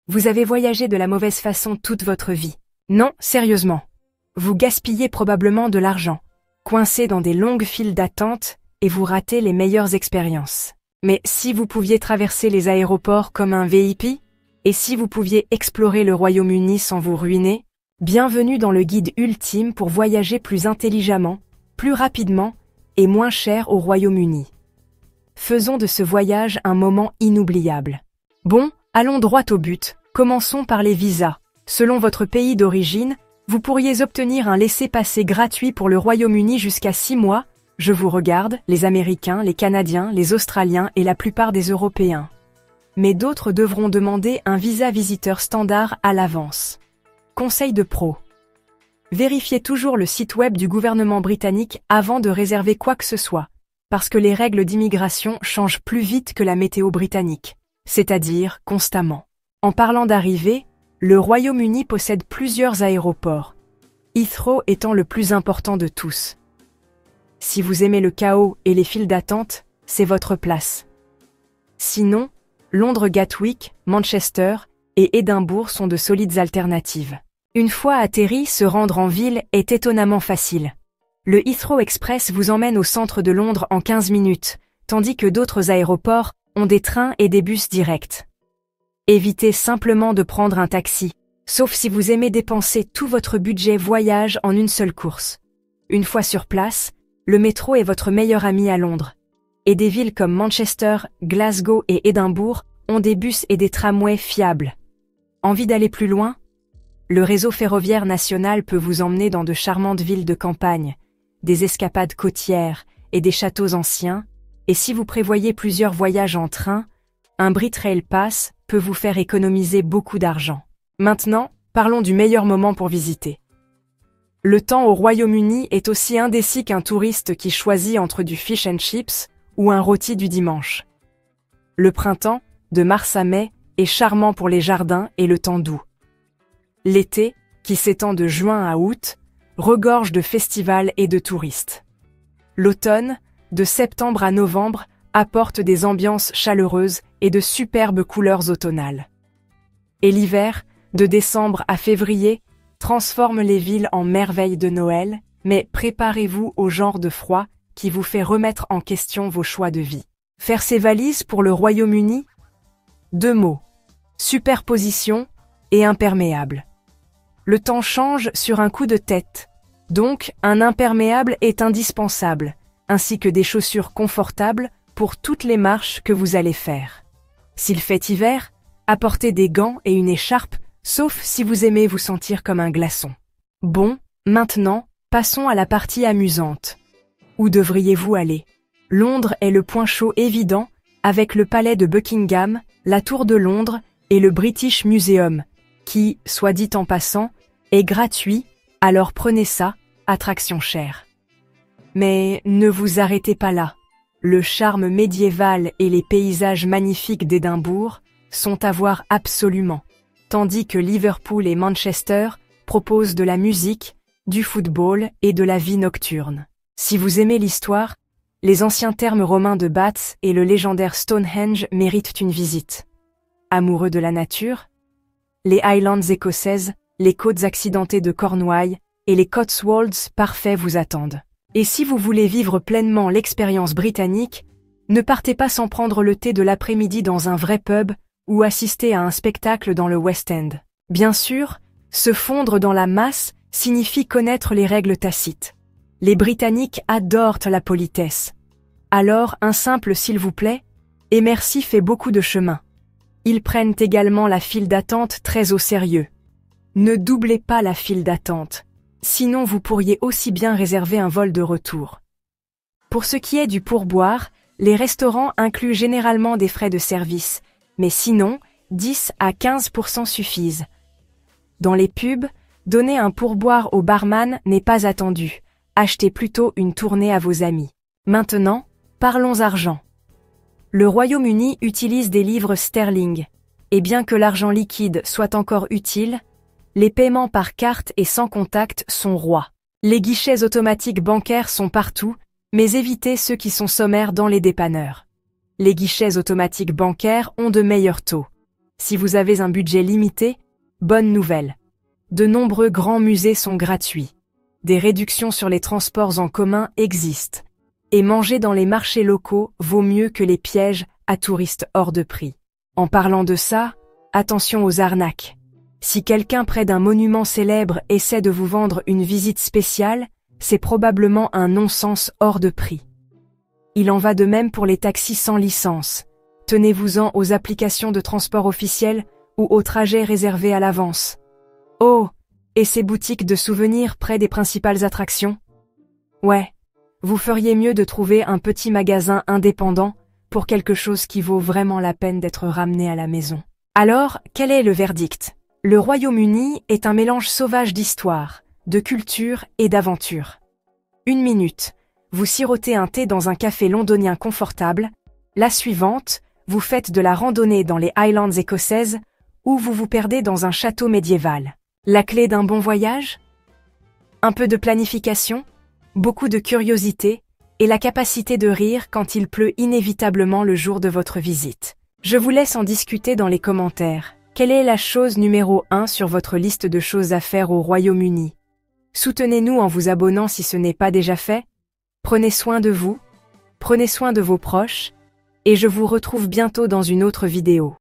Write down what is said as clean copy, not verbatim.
Vous avez voyagé de la mauvaise façon toute votre vie. Non, sérieusement. Vous gaspillez probablement de l'argent, coincé dans des longues files d'attente, et vous ratez les meilleures expériences. Mais si vous pouviez traverser les aéroports comme un VIP, et si vous pouviez explorer le Royaume-Uni sans vous ruiner, bienvenue dans le guide ultime pour voyager plus intelligemment, plus rapidement et moins cher au Royaume-Uni. Faisons de ce voyage un moment inoubliable. Bon, allons droit au but. Commençons par les visas. Selon votre pays d'origine, vous pourriez obtenir un laissez-passer gratuit pour le Royaume-Uni jusqu'à 6 mois. Je vous regarde, les Américains, les Canadiens, les Australiens et la plupart des Européens. Mais d'autres devront demander un visa visiteur standard à l'avance. Conseil de pro. Vérifiez toujours le site web du gouvernement britannique avant de réserver quoi que ce soit, parce que les règles d'immigration changent plus vite que la météo britannique, c'est-à-dire constamment. En parlant d'arrivée, le Royaume-Uni possède plusieurs aéroports, Heathrow étant le plus important de tous. Si vous aimez le chaos et les files d'attente, c'est votre place. Sinon, Londres Gatwick, Manchester et Édimbourg sont de solides alternatives. Une fois atterri, se rendre en ville est étonnamment facile. Le Heathrow Express vous emmène au centre de Londres en 15 minutes, tandis que d'autres aéroports ont des trains et des bus directs. Évitez simplement de prendre un taxi, sauf si vous aimez dépenser tout votre budget voyage en une seule course. Une fois sur place, le métro est votre meilleur ami à Londres. Et des villes comme Manchester, Glasgow et Édimbourg ont des bus et des tramways fiables. Envie d'aller plus loin? Le réseau ferroviaire national peut vous emmener dans de charmantes villes de campagne, des escapades côtières et des châteaux anciens, et si vous prévoyez plusieurs voyages en train, un Brit Rail Pass peut vous faire économiser beaucoup d'argent. Maintenant, parlons du meilleur moment pour visiter. Le temps au Royaume-Uni est aussi indécis qu'un touriste qui choisit entre du fish and chips ou un rôti du dimanche. Le printemps, de mars à mai, est charmant pour les jardins et le temps doux. L'été, qui s'étend de juin à août, regorge de festivals et de touristes. L'automne, de septembre à novembre, apporte des ambiances chaleureuses et de superbes couleurs automnales. Et l'hiver, de décembre à février, transforme les villes en merveilles de Noël, mais préparez-vous au genre de froid qui vous fait remettre en question vos choix de vie. Faire ses valises pour le Royaume-Uni? 2 mots. Superposition et imperméable. Le temps change sur un coup de tête, donc un imperméable est indispensable, ainsi que des chaussures confortables pour toutes les marches que vous allez faire. S'il fait hiver, apportez des gants et une écharpe, sauf si vous aimez vous sentir comme un glaçon. Bon, maintenant, passons à la partie amusante. Où devriez-vous aller? Londres est le point chaud évident, avec le palais de Buckingham, la Tour de Londres et le British Museum, qui, soit dit en passant, est gratuit, alors prenez ça, attraction chère. Mais ne vous arrêtez pas là. Le charme médiéval et les paysages magnifiques d'Édimbourg sont à voir absolument, tandis que Liverpool et Manchester proposent de la musique, du football et de la vie nocturne. Si vous aimez l'histoire, les anciens thermes romains de Bath et le légendaire Stonehenge méritent une visite. Amoureux de la nature, les Highlands écossaises, les côtes accidentées de Cornouailles et les Cotswolds parfaits vous attendent. Et si vous voulez vivre pleinement l'expérience britannique, ne partez pas sans prendre le thé de l'après-midi dans un vrai pub ou assister à un spectacle dans le West End. Bien sûr, se fondre dans la masse signifie connaître les règles tacites. Les Britanniques adorent la politesse. Alors, un simple s'il vous plaît et merci fait beaucoup de chemin. Ils prennent également la file d'attente très au sérieux. Ne doublez pas la file d'attente, sinon vous pourriez aussi bien réserver un vol de retour. Pour ce qui est du pourboire, les restaurants incluent généralement des frais de service, mais sinon, 10 à 15% suffisent. Dans les pubs, donner un pourboire au barman n'est pas attendu. Achetez plutôt une tournée à vos amis. Maintenant, parlons argent. Le Royaume-Uni utilise des livres sterling, et bien que l'argent liquide soit encore utile, les paiements par carte et sans contact sont rois. Les guichets automatiques bancaires sont partout, mais évitez ceux qui sont sommaires dans les dépanneurs. Les guichets automatiques bancaires ont de meilleurs taux. Si vous avez un budget limité, bonne nouvelle. De nombreux grands musées sont gratuits. Des réductions sur les transports en commun existent. Et manger dans les marchés locaux vaut mieux que les pièges à touristes hors de prix. En parlant de ça, attention aux arnaques. Si quelqu'un près d'un monument célèbre essaie de vous vendre une visite spéciale, c'est probablement un non-sens hors de prix. Il en va de même pour les taxis sans licence. Tenez-vous-en aux applications de transport officielles ou aux trajets réservés à l'avance. Oh, et ces boutiques de souvenirs près des principales attractions? Ouais, vous feriez mieux de trouver un petit magasin indépendant pour quelque chose qui vaut vraiment la peine d'être ramené à la maison. Alors, quel est le verdict? Le Royaume-Uni est un mélange sauvage d'histoire, de culture et d'aventure. 1 minute, vous sirotez un thé dans un café londonien confortable. La suivante, vous faites de la randonnée dans les Highlands écossaises ou vous vous perdez dans un château médiéval. La clé d'un bon voyage? Un peu de planification, beaucoup de curiosité et la capacité de rire quand il pleut inévitablement le jour de votre visite. Je vous laisse en discuter dans les commentaires. Quelle est la chose numéro 1 sur votre liste de choses à faire au Royaume-Uni? Soutenez-nous en vous abonnant si ce n'est pas déjà fait. Prenez soin de vous, prenez soin de vos proches, et je vous retrouve bientôt dans une autre vidéo.